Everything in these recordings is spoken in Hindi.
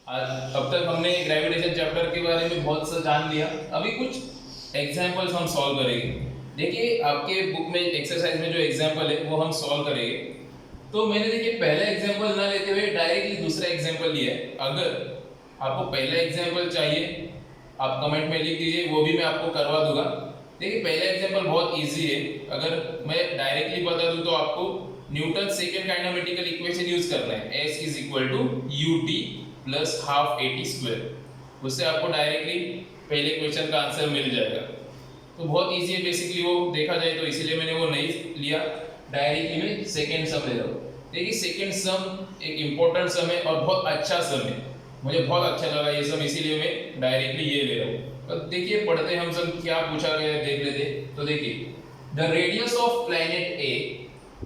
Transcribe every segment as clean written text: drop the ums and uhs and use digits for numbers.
आज अब तक हमने ग्रेविटेशन चैप्टर के बारे में बहुत सा जान लिया। अभी कुछ एग्जाम्पल्स हम सॉल्व करेंगे। देखिए आपके बुक में एक्सरसाइज में जो एग्जाम्पल है वो हम सॉल्व करेंगे। तो मैंने देखिए पहला एग्जाम्पल ना लेते हुए डायरेक्टली दूसरा एग्जाम्पल लिया है। अगर आपको पहला एग्जाम्पल चाहिए आप कमेंट में लिख दीजिए, वो भी मैं आपको करवा दूंगा। देखिए पहला एग्जाम्पल बहुत इजी है। अगर मैं डायरेक्टली बता दूं तो आपको newton second kinematical equation use करना है, S is equal to ut plus half AT square. उससे आपको डायरेक्टली पहले क्वेश्चन का आंसर मिल जाएगा। तो बहुत इजी है बेसिकली, वो देखा जाए तो, इसीलिए मैंने वो नहीं लिया। डायरेक्टली मैं सेकेंड सम ले रहा हूँ। देखिए सेकेंड सम एक इम्पोर्टेंट सम है और बहुत अच्छा सम है, मुझे बहुत अच्छा लगा ये सम, इसीलिए मैं डायरेक्टली ये ले रहा हूँ। तो देखिए पढ़ते हम सम क्या पूछा गया है, देख लेते। तो देखिए the radius of planet A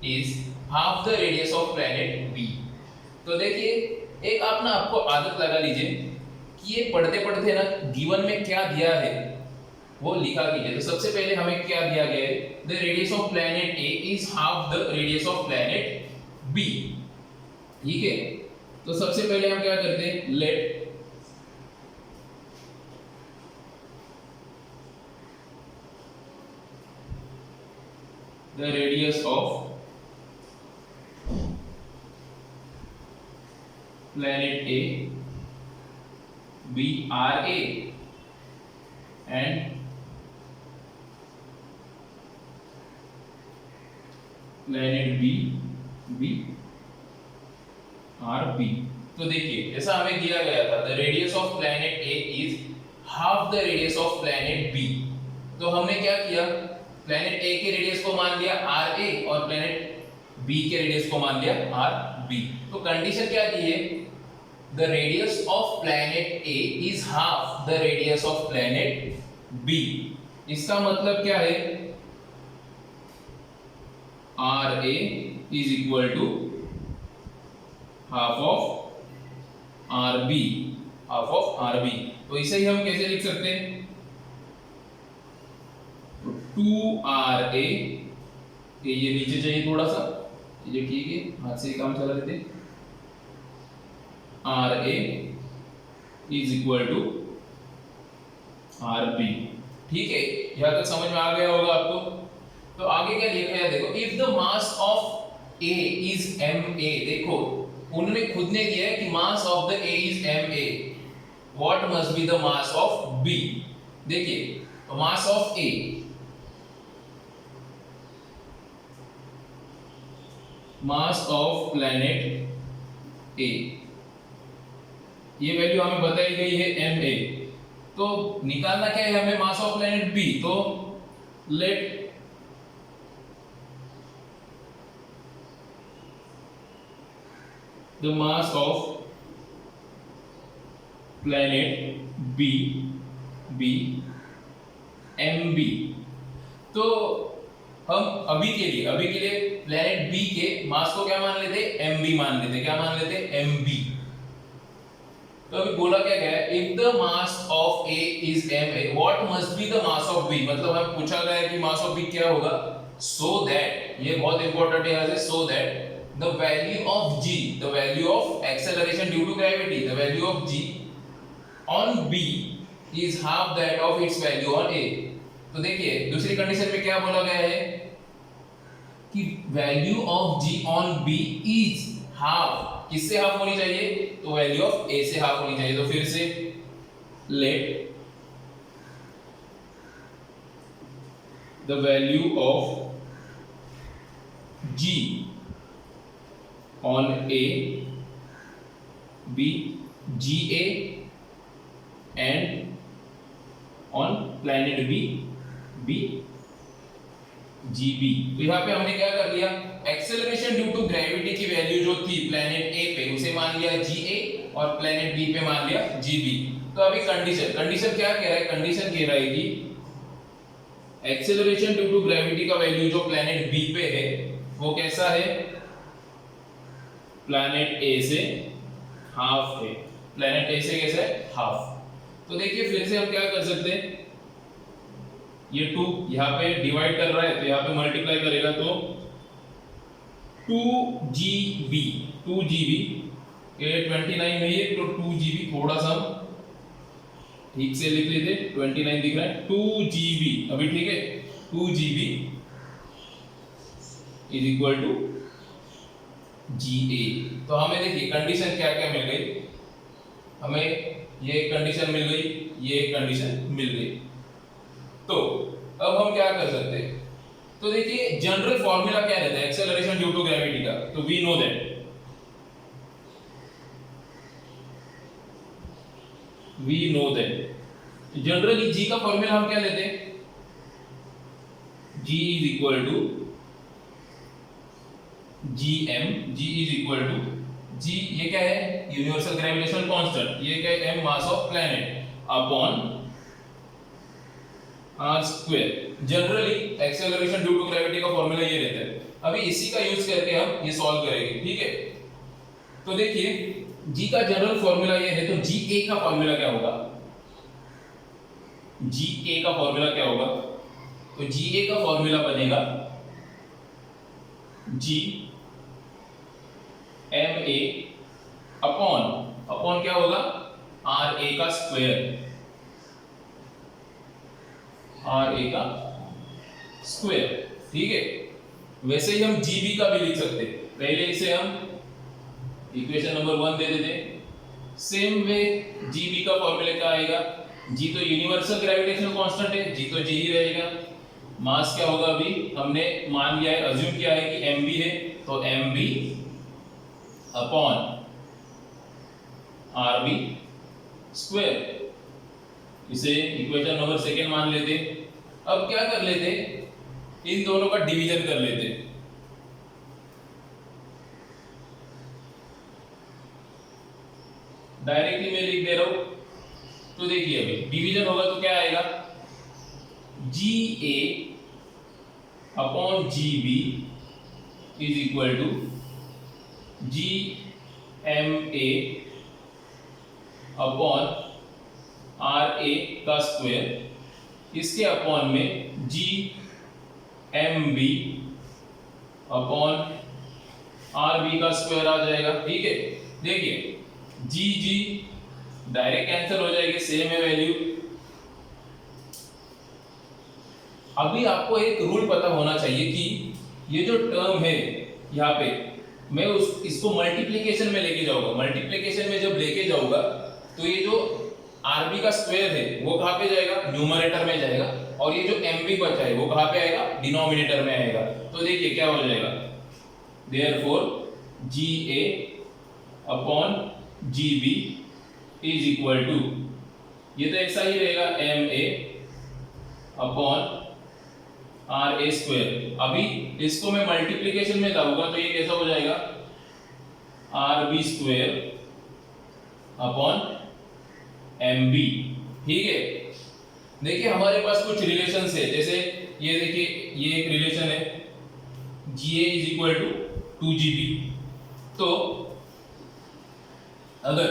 is half the radius of planet B। तो देखिए एक आप ना आपको आदत लगा लीजिए कि ये पढ़ते पढ़ते ना गिवन में क्या दिया है वो लिखा कीजिए। तो सबसे पहले हमें क्या दिया गया है, the radius of planet A is half the radius of planet B। ठीक है, तो सबसे पहले हम क्या करते हैं, let the radius of planet A be RA and planet B be RB। तो देखिए ऐसा हमें दिया गया था, the radius of planet A is half the radius of planet B। तो हमने क्या किया, प्लैनेट A के रेडियस को मान लिया RA और प्लैनेट B के रेडियस को मान लिया RB। तो कंडीशन क्या दी है, the radius of planet A is half the radius of planet B। इसका मतलब क्या है, RA is equal to half of RB, half of RB। तो इसे ही हम कैसे लिख सकते हैं, 2RA, ये नीचे चाहिए थोड़ा सा, ये ठीक है, हाथ से काम चला लेते हैं। RA is equal to RB। ठीक है, यहां तक समझ में आ गया होगा आपको। तो आगे क्या लिखा है, देखो if the mass of A is ma। देखो उन्होंने खुद ने दिया है कि mass of the A is ma, what must be the mass of B। देखिए तो mass of A, mass of planet A, ये वैल्यू हमें बताई गई है ma। तो निकालना क्या है हमें, मास ऑफ प्लैनेट B। तो let the mass of planet B be mb। तो हम अभी के लिए प्लैनेट B के मास को क्या मान लेते, mb मान लेते। क्या मान लेते, mb। तो अभी बोला क्या गया है, if the mass of A is ma, what must be the mass of B। मतलब हमें पूछा गया है कि मास ऑफ B क्या होगा, सो दैट, ये बहुत इंपॉर्टेंट है यहाँ से, so that the value of G, the value of acceleration due to gravity, the value of G on B is half that of its value on A। तो देखिए दूसरी कंडीशन में क्या बोला गया है कि value of G on B is half, किससे हाफ होनी चाहिए, तो वैल्यू ऑफ A से हाफ होनी चाहिए। तो फिर से let the value of G on A be GA and on planet B be GB। तो यहाँ पे हमने क्या कर लिया, एक्सेलरेशन ड्यू टू ग्रेविटी की वैल्यू जो थी प्लैनेट A पे उसे मान लिया GA और प्लैनेट B पे मान लिया GB। तो अभी कंडीशन क्या कह रहा है, कंडीशन कह रहा है कि एक्सेलरेशन ड्यू टू ग्रेविटी का वैल्यू जो प्लैनेट B पे है वो कैसा है, प्लैनेट A से हाफ है। प्लैनेट A से कैसा है, हाफ। तो देखिए फिर से हम क्या कर सकते हैं, ये 2 यहाँ पे डिवाइड कर रहा है तो यहाँ पे मल्टीप्लाई करेगा तो 2GB ये 29 नहीं है तो 2 GB, थोड़ा सा ठीक से लिख लेते, 29 दिख रहा है, 2 GB अभी ठीक है, 2 GB is equal to GA। तो हमें देखिए कंडीशन क्या क्या मिल गई, हमें ये कंडीशन मिल गई, ये कंडीशन मिल गई। तो अब हम क्या कर सकते हैं, तो देखिए जनरल फॉर्मूला क्या रहता है एक्सेलरेशन ड्यू टू ग्रेविटी का, तो we know that generally G का फॉर्मूला हम क्या लेते हैं, G is equal to G is equal to G, ये क्या है यूनिवर्सल ग्रेविटेशनल कांस्टेंट, ये क्या है m mass of planet upon r square. Generally acceleration due to gravity का फॉर्मूला ये रहता है। अभी इसी का यूज करके हम ये सॉल्व करेंगे, ठीक है। तो देखिए g का जनरल फॉर्मूला ये है, तो ga का फॉर्मूला क्या होगा, ga का फॉर्मूला क्या होगा, तो ga का फॉर्मूला बनेगा g ma अपॉन क्या होगा ra का स्क्वायर, ठीक है। वैसे ही हम gb का भी लिख सकते, पहले इसे हम इक्वेशन नंबर 1 दे देते। सेम वे gb का फॉर्मूला क्या आएगा, g तो यूनिवर्सल ग्रेविटेशनल कांस्टेंट है, g तो g ही रहेगा। मास क्या होगा, अभी हमने मान लिया है, अज्यूम किया है कि mb है, तो mb अपॉन rb स्क्वायर, इसे इक्वेशन नंबर 2 मान लेते। अब क्या कर लेते, इन दोनों का डिवीजन कर लेते, डायरेक्टली मैं लिख दे रहा हूं। तो देखिए अभी डिवीजन होगा तो क्या आएगा, GA upon GB is equal to GMA upon RA का स्क्वायर, इसके अपॉन में GMB अपॉन RB का स्क्वायर आ जाएगा, ठीक है। देखिए जी डायरेक्ट कैंसिल हो जाएगी, सेम है वैल्यू। अभी आपको एक रूल पता होना चाहिए कि ये जो टर्म है यहाँ पे, मैं इसको मल्टीप्लिकेशन में लेके जाऊंगा। मल्टीप्लिकेशन में जब लेके जाऊंगा तो ये जो आरबी का स्क्वायर है वो कहाँ पे जाएगा, न्यूमरेटर में जाएगा, और ये जो एमबी बचा है वो कहाँ पे आएगा, डिनोमिनेटर में आएगा। तो देखिए क्या हो जाएगा, therefore GA upon GB is equal to, ये तो ऐसा ही रहेगा MA अपॉन RA स्क्वायर। अभी इसको मैं मल्टीप्लिकेशन में लाऊंगा तो ये कैसा हो जाएगा, RB स्क्वायर अपॉन MB, ठीक है। देखिए हमारे पास कुछ रिलेशंस है, जैसे ये देखिए ये एक रिलेशन है GA is equal to 2GB। तो अगर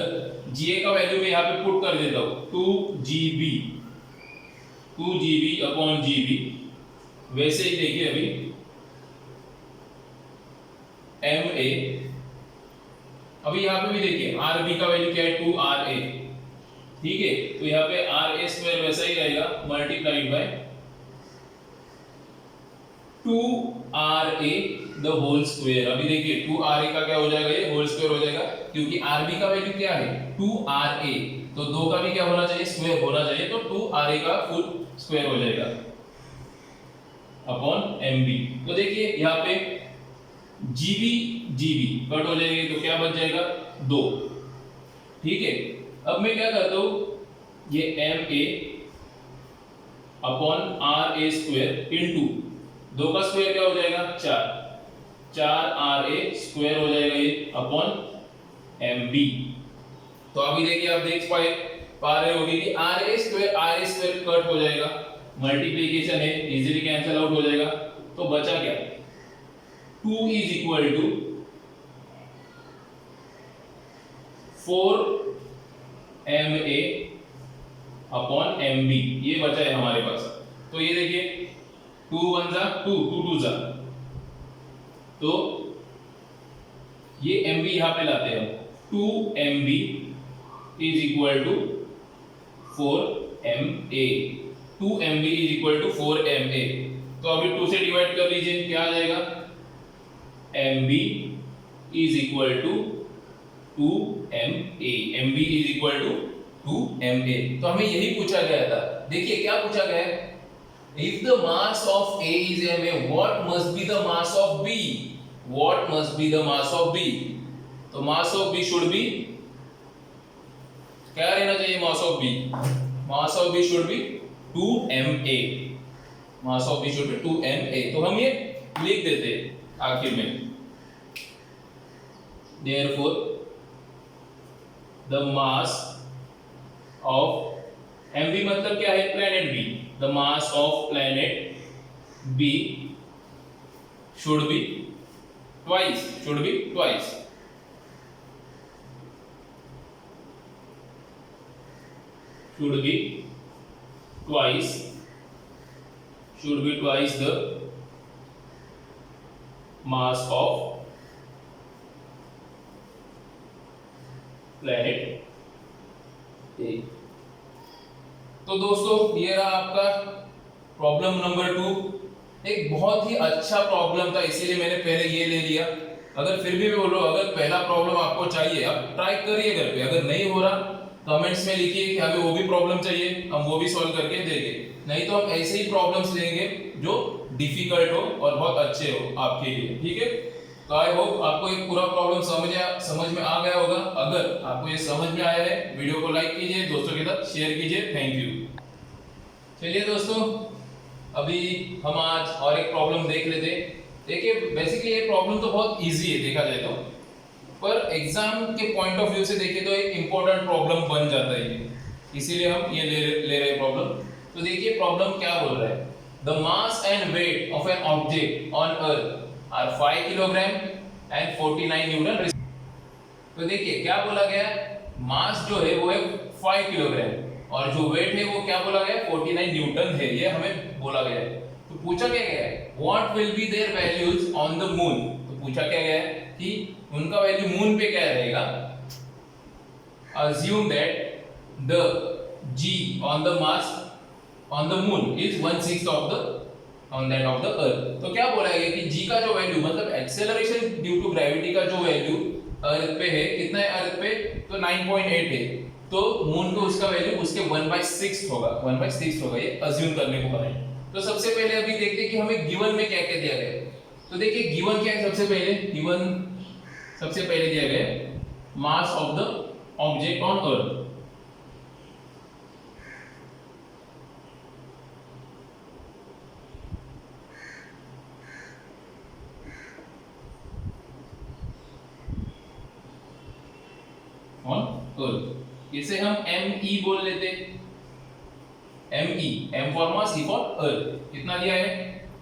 GA का वैल्यू मैं यहाँ पे पुट कर देता हूँ 2GB अपॉन GB, वैसे ही देखिए अभी MA, अभी यहाँ पे भी देखिए RB का वैल्यू क्या है 2RA, ठीक है। तो यहाँ पे RA स्क्वायर वैसा ही रहेगा multiplied by 2RA the whole square. अभी देखिए 2RA का क्या हो जाएगा, ये होल स्क्वायर हो जाएगा, क्योंकि RB का वैल्यू क्या है 2RA, तो 2 का भी क्या होना चाहिए, स्क्वायर होना चाहिए, तो 2RA का फुल स्क्वायर हो जाएगा अपॉन MB। तो देखिए यहाँ पे GB कट हो जाएगी, तो क्या बच जाएगा 2, ठीक है। अब मैं क्या करता हूँ, ये MA upon RA square into 2 का स्क्वायर क्या हो जाएगा 4 RA स्क्वायर हो जाएगा ये अपॉन MB। तो अभी देखिए आप देख पा रहे होंगे कि RA स्क्वायर कट हो जाएगा, मल्टीप्लिकेशन है, इजीली कैंसिल आउट हो जाएगा। तो बचा क्या, 2 is equal to 4MA upon MB, ये बचा है हमारे पास। तो ये देखिए 2 1 जा 2 2 2 जा, तो ये MB यहाँ पे लाते हैं, 2 MB is equal to 4 MA। 2 MB is equal to 4 MA। तो अभी 2 से डिवाइड कर लीजिए, क्या आ जाएगा? MB is equal to 2 MA। MB is equal to 2 MA। तो हमें यही पूछा गया था। देखिए क्या पूछा गया है, if the mass of A is MA, what must be the mass of B? What must be the mass of B? तो mass of B should be, क्या रहना चाहिए mass of B? Mass of B should be 2 MA। Mass of B should be 2 MA। तो हम ये लिख देते आखिर में, therefore the mass of MB मतलब क्या है? planet B। The mass of planet B should be twice, should be twice, should be twice, should be twice the mass of planet A। तो दोस्तों ये रहा आपका प्रॉब्लम नंबर 2। एक बहुत ही अच्छा प्रॉब्लम था, इसीलिए मैंने पहले ये ले लिया। अगर फिर भी बोलो, अगर पहला प्रॉब्लम आपको चाहिए, आप ट्राई करिए घर पे। अगर नहीं हो रहा कमेंट्स में लिखिए कि हमें वो भी प्रॉब्लम चाहिए, हम वो भी सॉल्व करके देंगे। नहीं तो हम ऐसे ही प्रॉब्लम्स लेंगे जो डिफिकल्ट हो और बहुत अच्छे हो आपके लिए, ठीक है? तो आई होप आपको एक पूरा प्रॉब्लम समझ में आ गया होगा। अगर आपको ये समझ में आया है, वीडियो को लाइक कीजिए, दोस्तों के साथ शेयर कीजिए। Thank you. चलिए दोस्तों, अभी हम आज और एक प्रॉब्लम देख लेते। देखिए बेसिकली ये प्रॉब्लम तो बहुत इजी है देखा जाए तो, पर एग्जाम के पॉइंट ऑफ व्यू से देखें तो एक इंपॉर्टेंट प्रॉब्लम बन जाता है, इसीलिए हम ये ले रहे हैं प्रॉब्लम। तो देखिए प्रॉब्लम क्या बोल रहा है, the mass and weight of an object on earth are 5 kilogram and 49 newton. तो देखिए क्या बोला गया, मास जो है वो है 5 किलोग्राम और जो वेट है वो क्या बोला गया, 49 न्यूटन है, ये हमें बोला गया है। तो पूछा क्या गया है, what will be there values on the moon. तो पूछा क्या गया है कि उनका वैल्यू मून पे क्या रहेगा। assume that the g on the mass on the moon is 1/6 of the on that of the earth। तो क्या बोला गया कि g का जो वैल्यू मतलब एक्सेलरेशन ड्यू टू ग्रेविटी का जो वैल्यू अर्थ पे है, कितना है अर्थ पे, तो 9.8 है। तो मून पे उसका वैल्यू उसके 1/6 होगा, 1/6 होगा, ये अज्यूम करने को बोला है। तो सबसे पहले अभी देखते हैं कि हमें गिवन में क्या क्या दिया गया है। तो देखिए गिवन क्या है, सबसे पहले दिया गया है mass of the object on earth. On earth इसे हम ME बोल लेते, ME, M for mass, E for earth. कितना दिया है,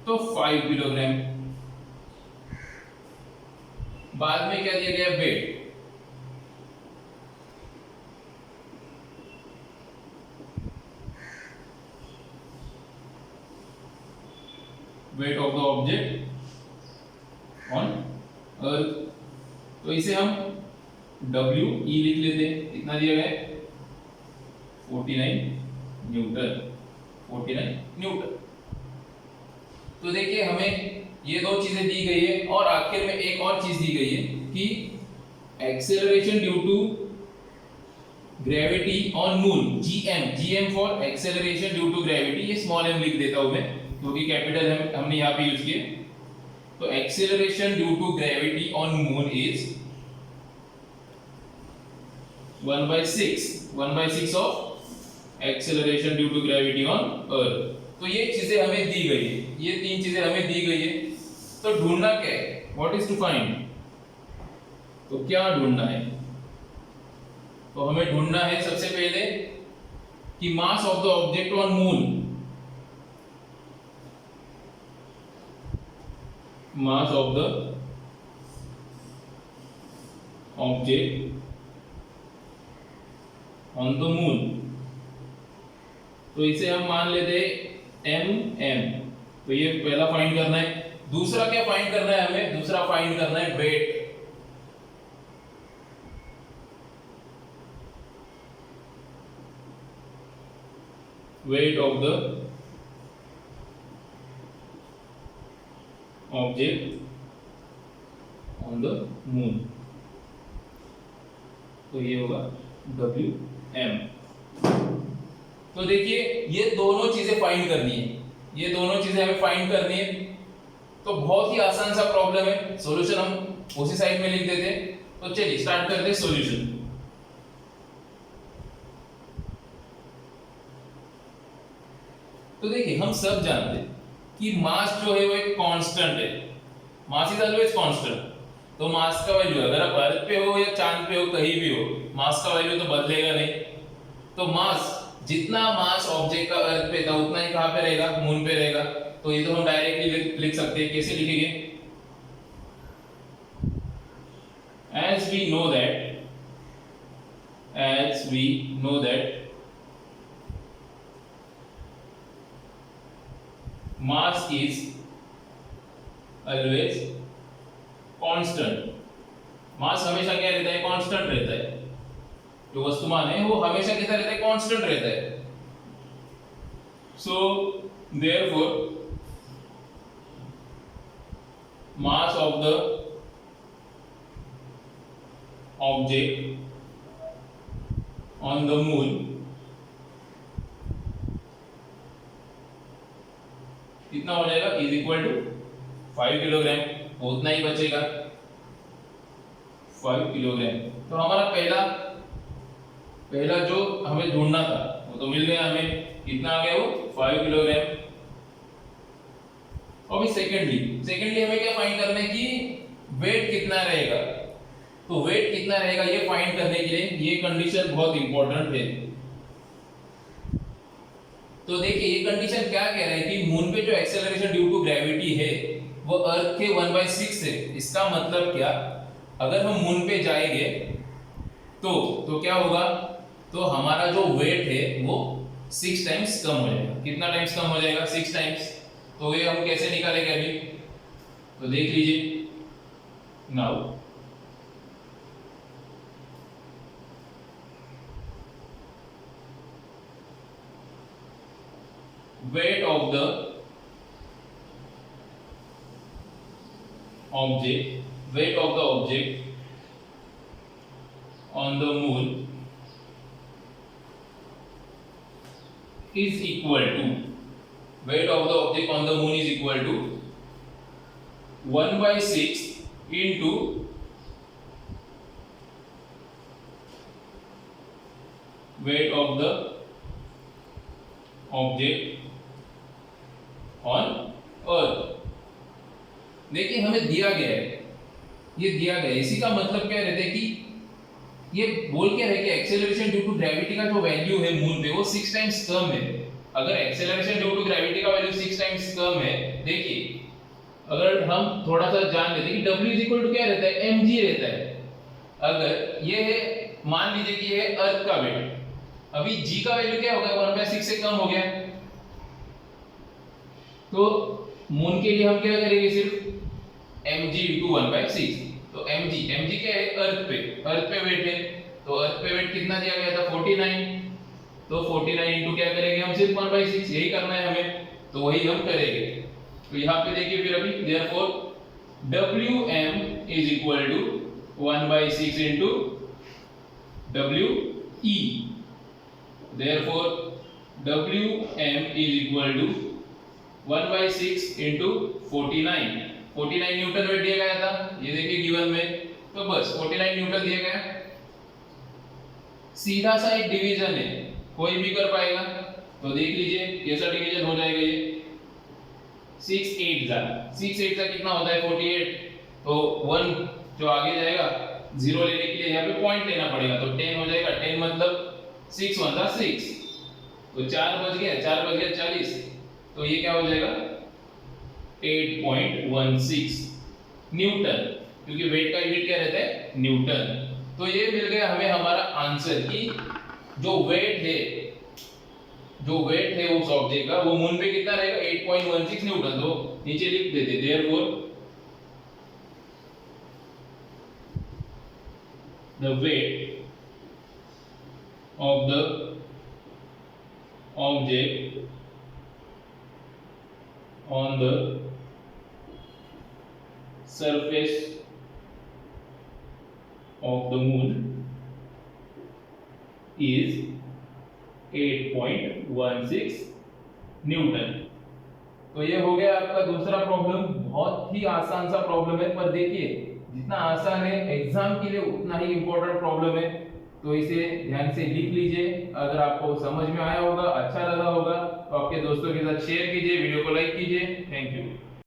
तो 5 किलोग्राम। बाद में क्या दिया गया, weight. Weight of the object on earth, तो इसे हम WE लिख लेते हैं। कितना दिया गया है, 49 न्यूटन। तो देखिए हमें ये दो चीजें दी गई है और आखिर में एक और चीज दी गई है कि acceleration due to gravity on moon, GM for acceleration due to gravity. ये स्मॉल m लिख देता हूं मैं क्योंकि कैपिटल हमने यहाँ पे यूज किए। तो acceleration due to gravity on moon is 1/6 of acceleration due to gravity on earth. तो ये चीजें हमें दी गई है, ये 3 चीजें हमें दी गई है। तो ढूंढना क्या है, व्हाट इज टू फाइंड। तो क्या ढूंढना है, तो हमें ढूंढना है सबसे पहले कि mass of the object on moon, mass of the object on the moon. तो इसे हम मान लेते MM। तो ये पहला फाइंड करना है। दूसरा क्या फाइंड करना है हमें, दूसरा फाइंड करना है wait. weight of the object on the moon, तो ये होगा WM। तो देखिए ये दोनों चीजें फाइंड करनी है, ये दोनों चीजें हमें फाइंड करनी है। तो बहुत ही आसान सा प्रॉब्लम है, सॉल्यूशन हम उसी साइड में लिख देते हैं। तो चलिए स्टार्ट करते हैं सॉल्यूशन। तो देखिए हम सब जानते हैं कि मास जो है वो एक कांस्टेंट है, मास इज ऑलवेज कांस्टेंट। तो मास का वैल्यू अगर आप अर्थ पे हो या चांद पे हो, कहीं भी हो, मास का वैल्यू तो बदलेगा नहीं। तो मास, जितना मास ऑब्जेक्ट का अर्थ पे था उतना ही कहां पे रहेगा, मून पे रहेगा। तो ये तो हम डायरेक्टली लिख सकते हैं, कैसे लिखेंगे? as we know that mass is always constant, मास हमेशा क्या रहता है, कांस्टेंट रहता है। जो वस्तुमान है वो हमेशा कैसा रहता है, कांस्टेंट रहता है। So therefore mass of the object on the moon कितना हो जाएगा, इज इक्वल टू 5 किलोग्राम। उतना ही बचेगा 5 किलोग्राम। तो हमारा पहला जो हमें ढूंढना था वो तो मिल गया हमें, कितना आ गया वो 5 किलोग्राम। अभी सेकेंडली हमें क्या फाइंड करना है कि वेट कितना रहेगा। तो वेट कितना रहेगा ये फाइंड करने के लिए ये कंडीशन बहुत इंपॉर्टेंट है। तो देखिए ये कंडीशन क्या कह रहा है कि मून पे जो एक्सेलरेशन ड्यू टू ग्रेविटी है वो अर्थ के 1/6 है। इसका मतलब क्या, अगर हम मून पे जाएंगे तो क्या होगा, तो हमारा जो वेट है वो 6 टाइम्स कम हो जाएगा। कितना टाइम्स कम हो जाएगा, 6 टाइम्स। तो ये हम कैसे निकालेंगे अभी, तो देख लीजिए। Now weight of the object on the moon is equal to, weight of the object on the moon is equal to 1/6 into weight of the object on earth. देखिए हमें दिया गया है, ये दिया गया है, इसी का मतलब क्या रहता है कि ये बोल क्या है कि एक्सेलरेशन ड्यू टू ग्रेविटी का जो वैल्यू है मून पे वो 6 टाइम्स कम है। अगर एक्सेलरेशन ड्यू टू ग्रेविटी का वैल्यू 6 टाइम्स कम है, देखिए अगर हम थोड़ा सा जान लेते हैं कि W इज इक्वल टू क्या रहता है, mg रहता है। अगर ये है, मान लीजिए कि ये है अर्थ का वेट, अभी g का वैल्यू क्या होगा, 1/6 से कम हो गया। तो मून के लिए हम क्या करेंगे, सिर्फ mg into 1/6। तो mg क्या है, अर्थ पे वेट है। तो अर्थ पे वेट कितना दिया गया था, 49। तो 49 इंटू क्या करेंगे हम, सिर्फ 1/6, यही करना है हमें, तो वही हम करेंगे। तो यहाँ पे देखिए फिर अभी therefore Wm is equal to 1/6 into We, therefore Wm is equal to 1/6 into 49 Newton wait दिया गया था, ये देखिए गिवन में। तो बस 49 न्यूटन दिया गया, सीधा सा एक डिवीजन है, कोई भी कर पाएगा। तो देख लीजिए कैसा डिवीजन हो जाएगा ये, 6 8 का कितना होता है, 48। तो 1 जो आगे जाएगा 0 लेने के लिए यहाँ पे पॉइंट लेना पड़ेगा, तो 10 हो जाएगा। 10 मतलब 6 1 था 6, तो 4 बच गया 40। तो ये क्या हो जाएगा, 8.16 न्यूटन, क्योंकि वेट का यूनिट क्या रहता है, न्यूटन। तो ये मिल गया हमें हमारा आंसर कि जो वेट है उस ऑब्जेक्ट का वो मून पे कितना रहेगा, 8.16 न्यूटन। तो नीचे लिख देते therefore the weight of the object on the surface of the moon is 8.16 Newton. तो ये हो गया आपका दूसरा प्रॉब्लम। बहुत ही आसान सा प्रॉब्लम है, पर देखिए जितना आसान है एग्जाम के लिए उतना ही इंपॉर्टेंट प्रॉब्लम है। तो इसे ध्यान से लिख लीजिए। अगर आपको समझ में आया होगा, अच्छा लगा होगा, तो आपके दोस्तों के साथ शेयर कीजिए, वीडियो को लाइक कीजिए। Thank you.